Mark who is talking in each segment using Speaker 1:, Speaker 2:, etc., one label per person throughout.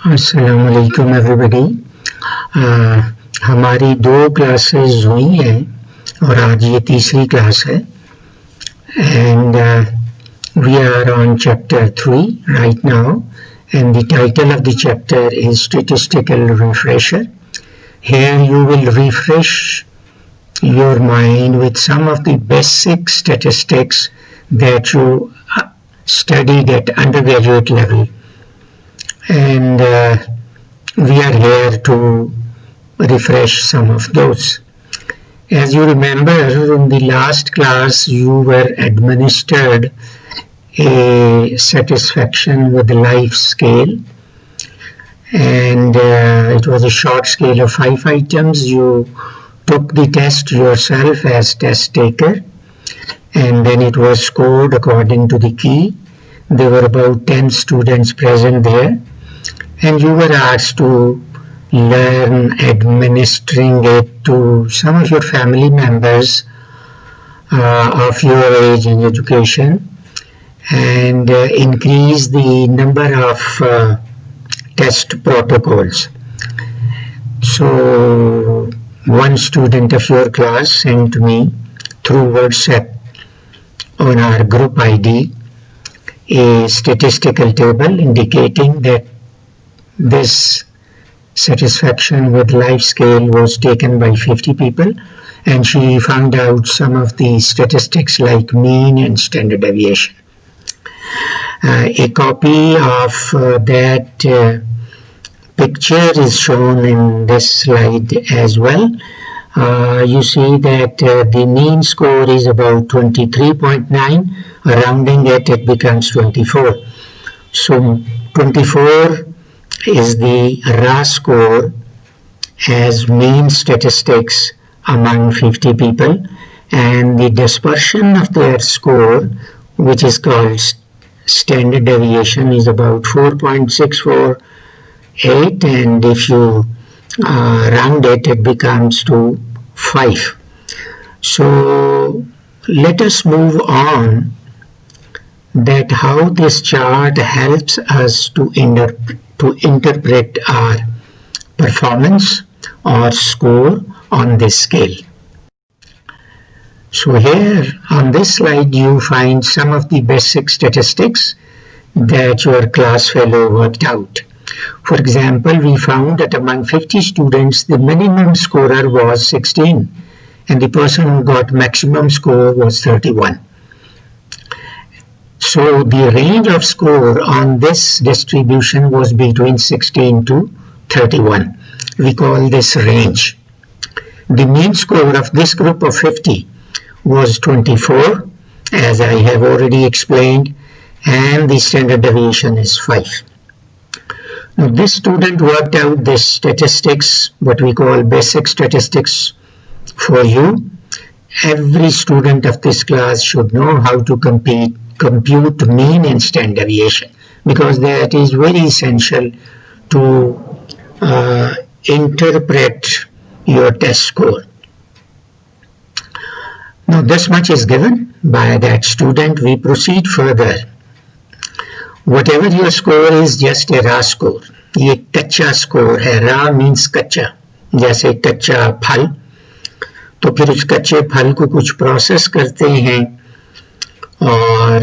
Speaker 1: अस्सलाम वालेकुम एवरीबॉडी। हमारी 2 क्लासेस हुई हैं और आज ये तीसरी क्लास है and we are on chapter 3 right now and the title of the chapter is statistical refresher. Here you will refresh your mind with some of the basic statistics that you studied at undergraduate level. And we are here to refresh some of those. As you remember, in the last class you were administered a satisfaction with the life scale, and it was a short scale of 5 items. You took the test yourself as test taker, and then it was scored according to the key. There were about 10 students present there, and you were asked to learn administering it to some of your family members of your age and education, and increase the number of test protocols. So one student of your class sent me through WhatsApp on our group ID a statistical table indicating that this satisfaction with life scale was taken by 50 people, and she found out some of the statistics like mean and standard deviation. A copy of that picture is shown in this slide as well. You see that the mean score is about 23.9. Rounding it becomes 24. So 24 is the raw score as mean statistics among 50 people, and the dispersion of their score, which is called standard deviation, is about 4.648, and if you round it, it becomes to 5. So let us move on that how this chart helps us to interpret our performance or score on this scale. So here on this slide you find some of the basic statistics that your class fellow worked out. For example, we found that among 50 students the minimum scorer was 16 and the person who got maximum score was 31. So the range of score on this distribution was between 16 to 31. We call this range. The mean score of this group of 50 was 24, as I have already explained, and the standard deviation is 5. Now this student worked out this statistics, what we call basic statistics, for you. Every student of this class should know how to compute mean and standard deviation, because that is very essential to interpret your test score. Now this much is given by that student. We proceed further. Whatever your score is, just a raw score. ये कच्चा score है. raw means कच्चा, जैसे कच्चा फल. तो फिर उस कच्चे फल को कुछ प्रोसेस करते हैं और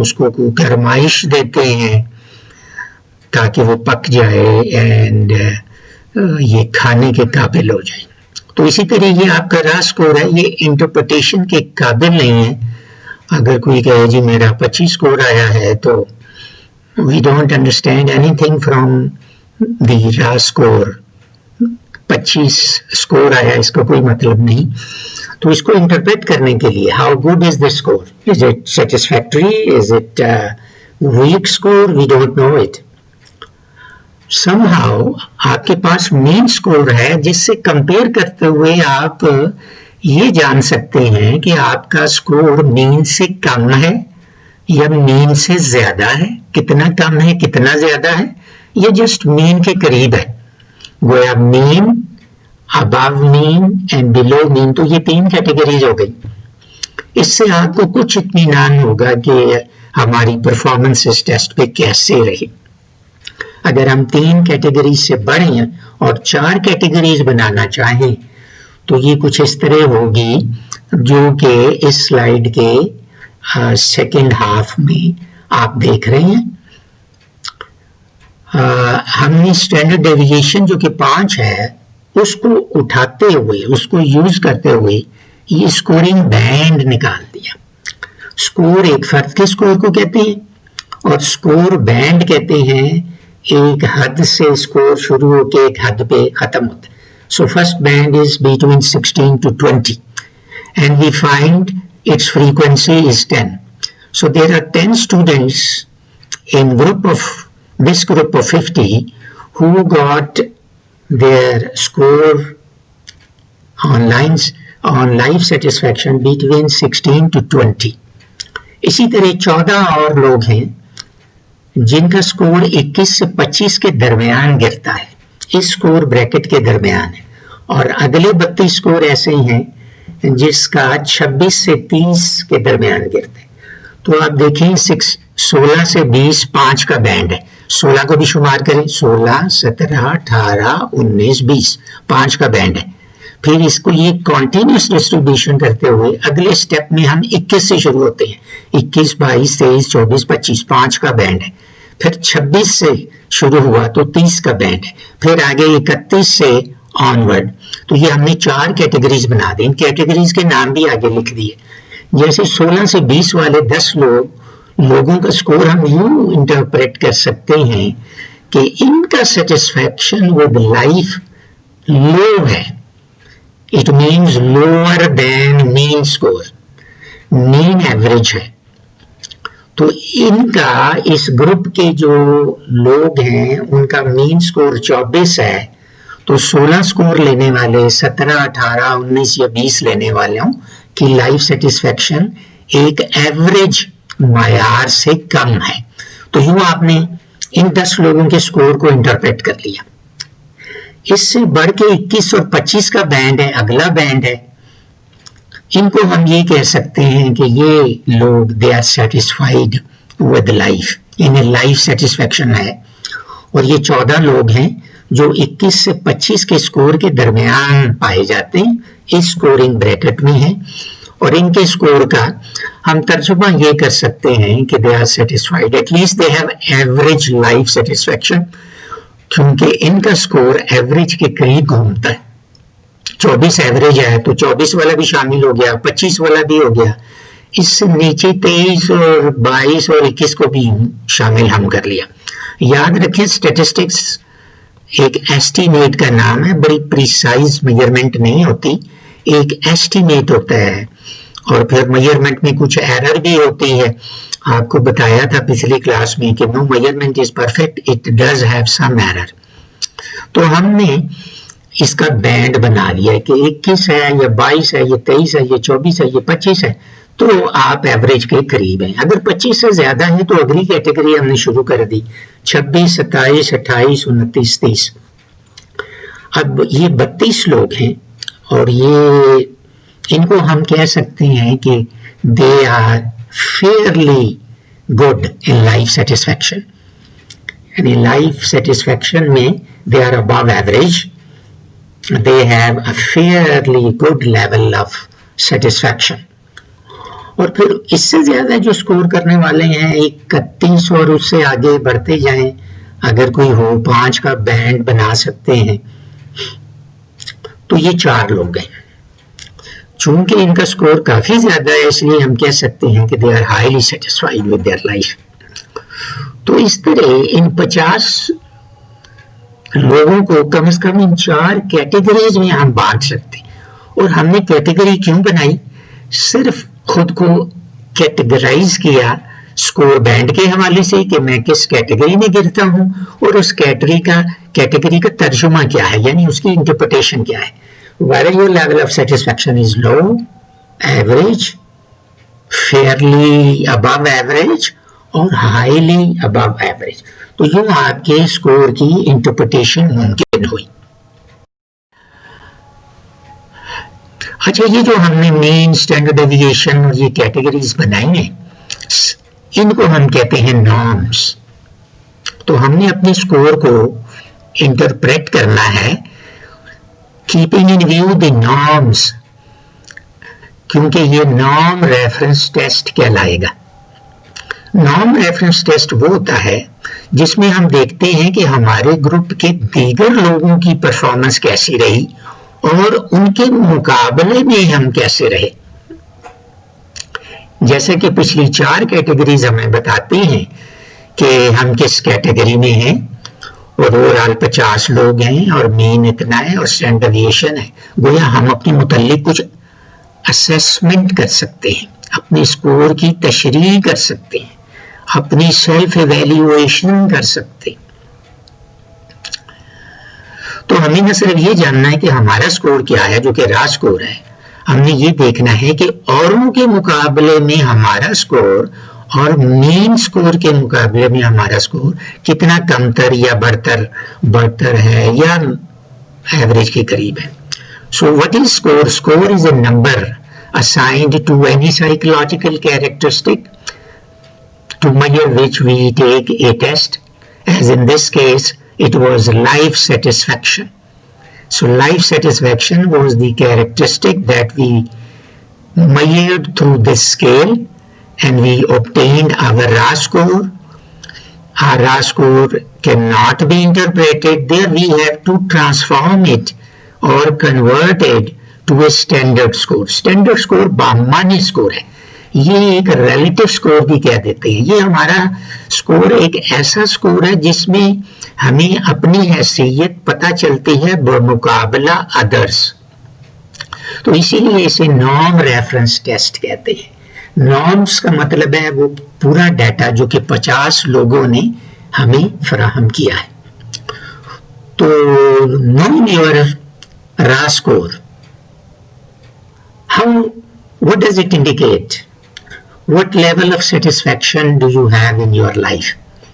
Speaker 1: उसको गरमाइश देते हैं ताकि वो पक जाए एंड ये खाने के काबिल हो जाए. तो इसी तरह ये आपका रा स्कोर है, ये इंटरप्रिटेशन के काबिल नहीं है. अगर कोई कहे जी मेरा 25 स्कोर आया है, तो we don't understand anything from the raw score. 25 score आया, इसका कोई मतलब नहीं. तो इसको इंटरप्रेट करने के लिए, how good is this score, is it satisfactory, is it weak score, we don't know it. Somehow आपके पास मीन स्कोर है, जिससे कंपेयर करते हुए आप ये जान सकते हैं कि आपका स्कोर मीन से कम है या मीन से ज्यादा है. कितना कम है, कितना ज्यादा है, ये जस्ट मीन के करीब है. गोया mean, above mean and below mean, तो ये 3 कैटेगरीज हो गई. इससे आपको कुछ इत्मीनान होगा कि हमारी परफॉर्मेंस इस टेस्ट पे कैसे रही. अगर हम 3 कैटेगरी से बढ़े और 4 कैटेगरीज बनाना चाहें तो ये कुछ इस तरह होगी जो कि इस स्लाइड के सेकेंड हाफ में आप देख रहे हैं। हमने स्टैंडर्ड डेविएशन जो कि 5 है उसको उठाते हुए, उसको यूज करते हुए ये स्कोरिंग बैंड निकाल दिया। स्कोर एक फर्द के स्कोर को कहते हैं और स्कोर बैंड कहते हैं एक हद से स्कोर शुरू होकर एक हद पे खत्म होता है। So first band is between 16 to 20 and we find its frequency is 10. So there are 10 students in this group of 50 who got their score on life satisfaction between 16 to 20. इसी तरह 14 और लोग हैं जिनका स्कोर 21 से 25 के दरमियान गिरता है, इस स्कोर ब्रैकेट के दरमियान है। और अगले 32 स्कोर ऐसे हैं जिसका 26 से 30 के दरमियान गिरते हैं। तो आप देखें 16 से 20 5 का बैंड है, 16 को भी शुमार करें, 16, 17, 18, 19, 20 5 का बैंड है। फिर इसको ये कॉन्टिन्यूस डिस्ट्रीब्यूशन करते हुए अगले स्टेप में हम 21 से शुरू होते हैं, 21, 22, 23, 24, 25 5 का बैंड है। फिर 26 से शुरू हुआ तो 30 का बैंड है। फिर आगे 31 से ऑनवर्ड। तो ये हमने 4 कैटेगरीज बना दी। इन कैटेगरीज के नाम भी आगे लिख दिए। जैसे 16 से 20 वाले 10 लोगों का स्कोर हम यूं इंटरप्रेट कर सकते हैं कि इनका सेटिस्फैक्शन विद लाइफ लो है। It means lower than mean score, mean average है। तो इनका इस ग्रुप के जो लोग हैं उनका मीन स्कोर 24 है। तो 16 स्कोर लेने वाले, 17, 18, 19 या 20 लेने वालों की लाइफ सेटिस्फैक्शन एक एवरेज मायार से कम है। तो यूं आपने इन 10 लोगों के स्कोर को इंटरप्रेट कर लिया। इससे बढ़ के 21 और 25 का बैंड है, अगला बैंड है। इनको हम ये कह सकते हैं कि ये लोग they are satisfied with life, इन्हें लाइफ सेटिस्फैक्शन है। और ये 14 लोग हैं जो 21 से 25 के स्कोर के दरमियान पाए जाते हैं, इस स्कोरिंग ब्रैकेट में है। और इनके स्कोर का हम तर्जुमा ये कर सकते हैं कि they are satisfied, at least they have average life satisfaction, क्योंकि इनका स्कोर एवरेज के करीब घूमता है। 24 एवरेज है तो 24 वाला भी शामिल हो गया, 25 वाला भी हो गया, इससे नीचे 23 और 22 और 21 को भी शामिल हम कर लिया। याद रखें स्टैटिस्टिक्स एक एस्टीमेट का नाम है, बड़ी प्रिसाइज मेजरमेंट नहीं होती, एक एस्टीमेट होता है। और फिर मेजरमेंट में कुछ एरर भी होती है। आपको बताया था पिछली क्लास में कि no measurement is perfect, it does have some error. तो हमने इसका बैंड बना लिया कि 21 है या 22 है या 23 है या 24 है या 25 है, तो आप एवरेज के करीब हैं। अगर 25 से ज्यादा है तो अगली कैटेगरी हमने शुरू कर दी, 26, 27, 28, 29, 30। अब ये 32 लोग हैं और ये इनको हम कह सकते हैं कि they are fairly good in life satisfaction, यानी लाइफ सेटिस्फैक्शन में they are above average, they have a fairly good level of satisfaction। और फिर इससे ज्यादा जो स्कोर करने वाले हैं 31 और उससे आगे बढ़ते जाएं, अगर कोई हो 5 का बैंड बना सकते हैं। तो ये 4 लोग हैं। चूंकि इनका स्कोर काफी ज्यादा है इसलिए हम कह सकते हैं कि they are highly satisfied with their life. तो इस तरह इन 50 लोगों को कम से कम इन 4 कैटेगरीज में हम बांट सकते। और हमने कैटेगरी क्यों बनाई? सिर्फ खुद को कैटेगराइज किया स्कोर बैंड के हवाले से कि मैं किस कैटेगरी में गिरता हूं और उस कैटेगरी का तर्जुमा क्या है, यानी उसकी इंटरप्रिटेशन क्या है। Whether your level of satisfaction is low, average, fairly above average और हाईली अबव एवरेज। तो यूं आपके स्कोर की इंटरप्रिटेशन मुमकिन हुई। अच्छा, ये जो हमने मेन स्टैंडर्ड डेविएशन और ये कैटेगरीज बनाई हैं, इनको हम कहते हैं नॉर्म्स। तो हमने अपने स्कोर को इंटरप्रेट करना है keeping in view the norms, क्योंकि ये नॉर्म रेफरेंस टेस्ट कहलाएगा। नॉर्म रेफरेंस टेस्ट वो होता है जिसमें हम देखते हैं कि हमारे ग्रुप के दीगर लोगों की परफॉर्मेंस कैसी रही और उनके मुकाबले में हम कैसे रहे। जैसे कि पिछली 4 कैटेगरीज हमें बताती हैं कि हम किस कैटेगरी में हैं, और ओवरऑल 50 लोग हैं और मीन इतना है और स्टैंडर्ड डेविएशन है। गोया हम अपने मुतालिक कुछ असेसमेंट कर सकते हैं, अपने स्कोर की तशरीह कर सकते हैं, अपनी सेल्फ एवेल्युएशन कर सकते हैं। तो हमें न सिर्फ ये जानना है कि हमारा स्कोर क्या है जो कि रॉ स्कोर है, हमने ये देखना है कि औरों के मुकाबले में हमारा स्कोर और मीन स्कोर के मुकाबले में हमारा स्कोर कितना कमतर या बढ़तर है या एवरेज के करीब है। So what is score? Score is a number assigned to any psychological characteristic to measure which we take a test, as in this case it was life satisfaction. So life satisfaction was the characteristic that we measured through this scale, and we obtained our raw score. Our raw score cannot be interpreted. There we have to transform it or convert it to a standard score. Standard score बामान्य score है, ये एक relative score भी कह देते हैं। ये हमारा स्कोर एक ऐसा स्कोर है जिसमें हमें अपनी हैसियत पता चलती है बमुकाबला अदर्स, तो इसीलिए इसे नॉर्म रेफरेंस टेस्ट कहते हैं। नॉर्म्स का मतलब है वो पूरा डाटा जो कि 50 लोगों ने हमें फराहम किया है। तो know your raw score, what does it indicate? What level of satisfaction do you have in your life?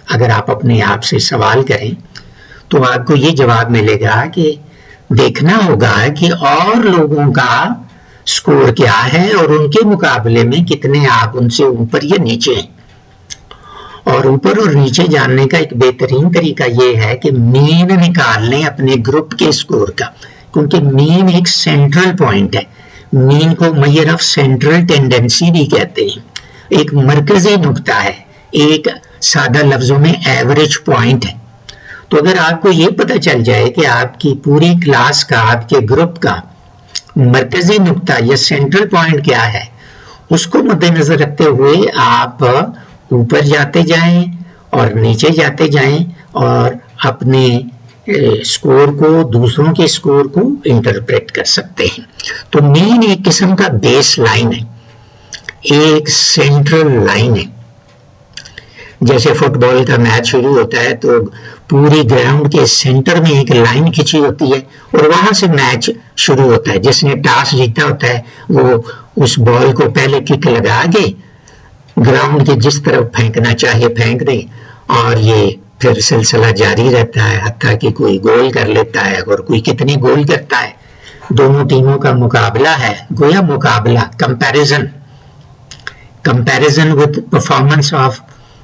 Speaker 1: अगर आप अपने आप से सवाल करें तो आपको ये जवाब मिलेगा कि देखना होगा कि और लोगों का स्कोर क्या है और उनके मुकाबले में कितने आप उनसे ऊपर या नीचे हैं। और ऊपर और नीचे जानने का एक बेहतरीन तरीका ये है कि मीन निकाल लें अपने ग्रुप के स्कोर का, क्योंकि मीन एक सेंट्रल पॉइंट है। मीन को मेजर ऑफ सेंट्रल टेंडेंसी भी कहते हैं, एक मरकजी नुक्ता है, एक सादा लफ्जों में एवरेज पॉइंट है। तो अगर आपको ये पता चल जाए कि आपकी पूरी क्लास का, आपके ग्रुप का मरकजी नुक्ता या सेंट्रल पॉइंट क्या है, उसको मद्देनजर रखते हुए आप ऊपर जाते जाएं और नीचे जाते जाएं और अपने स्कोर को, दूसरों के स्कोर को इंटरप्रेट कर सकते हैं। तो मीन एक किस्म का बेस लाइन है, एक सेंट्रल लाइन है। जैसे फुटबॉल का मैच शुरू होता है तो पूरी ग्राउंड के सेंटर में एक लाइन खिंची होती है और वहां से मैच शुरू होता है। जिसने टॉस जीता होता है वो उस बॉल को पहले किक लगा के ग्राउंड के जिस तरफ फेंकना चाहे फेंक दे, और ये फिर सिलसिला जारी रहता है हत्ता कि कोई गोल कर लेता है और कोई कितने गोल करता है। दोनों टीमों का मुकाबला है, गोया मुकाबला, comparison with performance of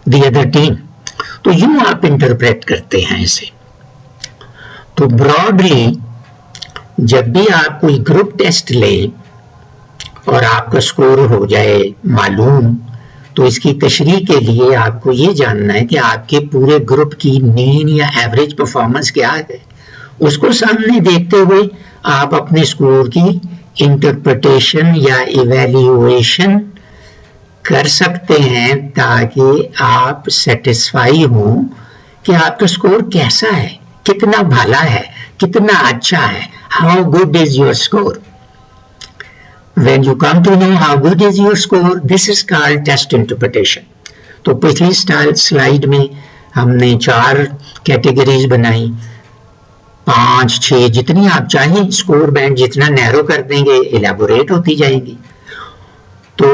Speaker 1: the other team. तो यूं आप इंटरप्रेट करते हैं इसे। तो ब्रॉडली जब भी आप कोई ग्रुप टेस्ट लें और आपका स्कोर हो जाए मालूम, तो इसकी तशरीह के लिए आपको ये जानना है कि आपके पूरे ग्रुप की मीन या एवरेज परफॉर्मेंस क्या है। उसको सामने देखते हुए आप अपने स्कोर की इंटरप्रिटेशन या इवैल्यूएशन कर सकते हैं ताकि आप सेटिस्फाई हो कि आपका स्कोर कैसा है, कितना भला है, कितना अच्छा है। How good is your score? When you come to know how good is your score, this is called test interpretation. तो पिछली स्लाइड में हमने 4 कैटेगरीज बनाई, 5, 6 जितनी आप चाहें, स्कोर बैंड जितना नैरो कर देंगे इलेबोरेट होती जाएंगी। तो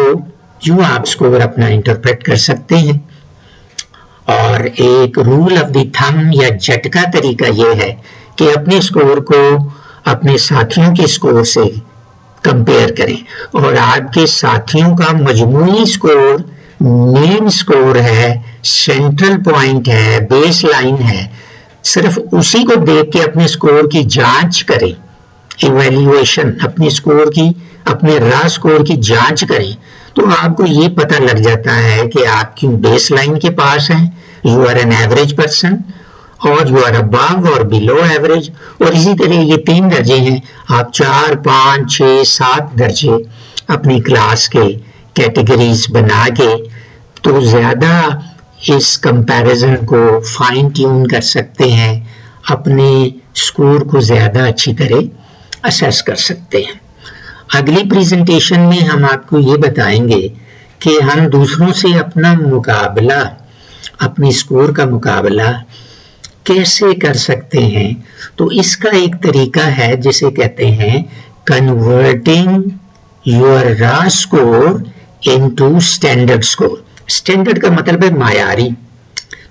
Speaker 1: यूं आप स्कोर अपना इंटरप्रेट कर सकते हैं। और एक रूल ऑफ द थंब या झटका तरीका यह है कि अपने स्कोर को अपने साथियों के स्कोर से कंपेयर करें और आपके साथियों का मजमूई स्कोर मीन स्कोर है सेंट्रल पॉइंट है, बेस लाइन है, सिर्फ उसी को देख के अपने स्कोर की जांच करें, इवैल्यूएशन, अपने स्कोर की, अपने रॉ स्कोर की जांच करें, तो आपको ये पता लग जाता है कि आप क्यों बेस लाइन के पास हैं, you are an average person, और यू आर अबव और बिलो एवरेज। और इसी तरह ये 3 दर्जे हैं, आप 4, 5, 6, 7 दर्जे अपनी क्लास के कैटेगरीज बना के तो ज्यादा इस कंपैरिजन को फाइन ट्यून कर सकते हैं, अपने स्कोर को ज्यादा अच्छी तरह असेस कर सकते हैं। अगली प्रेजेंटेशन में हम आपको ये बताएंगे कि हम दूसरों से अपना मुकाबला, अपनी स्कोर का मुकाबला कैसे कर सकते हैं। तो इसका एक तरीका है जिसे कहते हैं converting your raw score into standard score. Standard का मतलब है मायारी,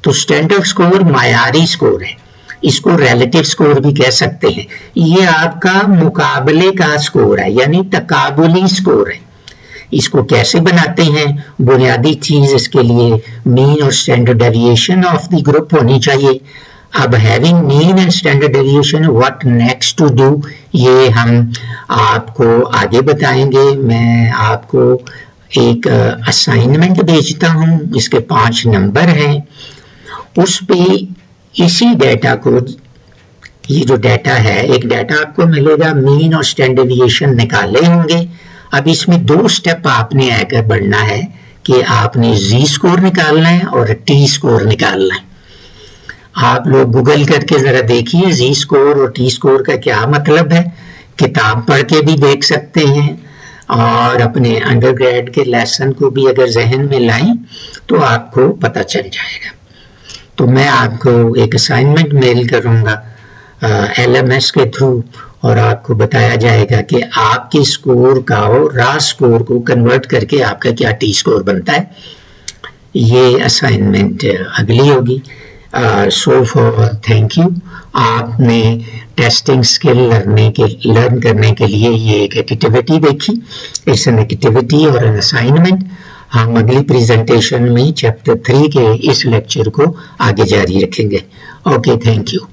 Speaker 1: तो स्टैंडर्ड स्कोर मायारी स्कोर है, इसको रिलेटिव स्कोर भी कह सकते हैं। ये आपका मुकाबले का स्कोर है, यानी तकाबुली स्कोर है। इसको कैसे बनाते हैं, बुनियादी चीज इसके लिए मीन और standard deviation of the group होनी चाहिए। अब having mean and standard deviation, what next to do, ये हम आपको आगे बताएंगे। मैं आपको एक असाइनमेंट भेजता हूं, इसके 5 नंबर हैं, उस पे इसी डेटा को, ये जो डेटा है, एक डेटा आपको मिलेगा, मीन और स्टैंडर्ड डेविएशन निकाले होंगे। अब इसमें 2 स्टेप आपने आकर बढ़ना है कि आपने जी स्कोर निकालना है और टी स्कोर निकालना है। आप लोग गूगल करके जरा देखिए जी स्कोर और टी स्कोर का क्या मतलब है, किताब पढ़ के भी देख सकते हैं और अपने अंडरग्रेड के लेसन को भी अगर जहन में लाएं तो आपको पता चल जाएगा। तो मैं आपको एक असाइनमेंट मेल करूंगा LMS के थ्रू और आपको बताया जाएगा कि आपके स्कोर का और रॉ स्कोर को कन्वर्ट करके आपका क्या टी स्कोर बनता है। ये असाइनमेंट अगली होगी। So for thank you. आपने टेस्टिंग स्किल लर्न करने के लिए ये एक एक्टिविटी देखी, इट्स एन एक्टिविटी और एन असाइनमेंट। हम अगली प्रेजेंटेशन में चैप्टर 3 के इस लेक्चर को आगे जारी रखेंगे। Okay, thank you.